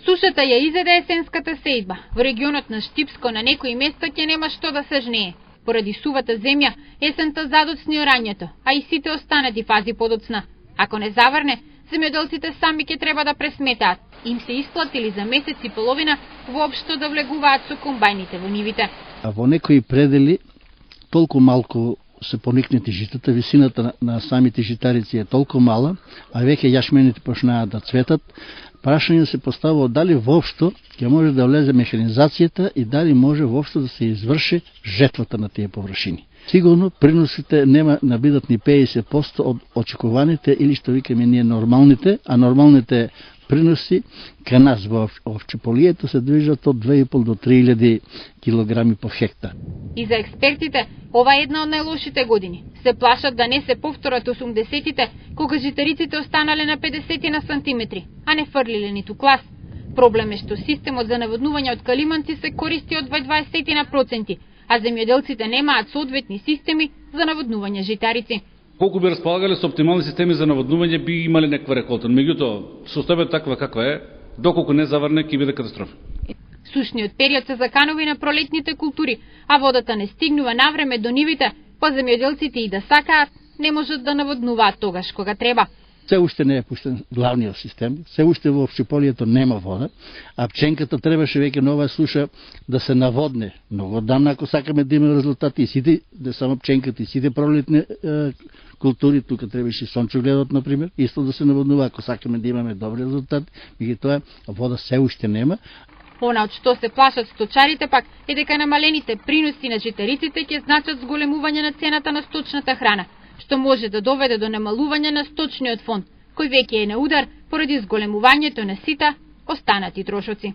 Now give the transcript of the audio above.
Сушата ја изеде есенската сејдба. Во регионот на Штипско на некои места ќе нема што да се жнее. Поради сувата земја, есента задоцни орањето, а и сите останати фази подоцна. Ако не заврне, земјоделците сами ќе треба да пресметаат. Им се исплатили за месец и половина воопшто да влегуваат со комбајните во нивите. А во некои предели толку малку се поникнати житата, висината на самите житарици е толку мала, а веќе јашмените почнаа да цветат. Прашање се поставува дали воопшто ќе може да влезе механизацијата и дали може воопшто да се изврши жетвата на тие површини. Сигурно приносите нема да бидат ни 50% од очекуваните или што викаме ние нормалните, а нормалните приноси кај нас во овчеполието се движат од 2,5 до 3.000 килограми по хектар. И за експертите, ова е една од најлошите години. Се плашат да не се повторат 80-тите, кога житариците останале на 50 на сантиметри, а не фрлиле ниту клас. Проблем е што системот за наводнување од калиманци се користи од 20%, а земјоделците немаат соодветни системи за наводнување житарици. Колку би располагале со оптимални системи за наводнување, би имале некаква реколта. Меѓутоа, состојбата таква каква е, доколку не заврне, ќе биде катастрофа. Сушниот период се заканови на пролетните култури, а водата не стигнува навреме до нивите, па земјоделците и да сакаат, не можат да наводнуваат тогаш кога треба. Се уште не е пуштен главниот систем, се уште во овчеполието нема вода, а пченката требаше веќе на оваа суша да се наводне многу одамна ако сакаме да имаме резултати и сите, не само пченката, и сите пролетни култури, тука требаше сончогледот, например, исто да се наводнува ако сакаме да имаме добри резултати, меѓутоа вода се уште нема. Она од што се плашат сточарите пак е дека намалените приноси на житариците ќе значат зголемување на цената на сточната храна, што може да доведе до намалување на сточниот фонд, кој веќе е на удар поради зголемувањето на сите останати трошоци.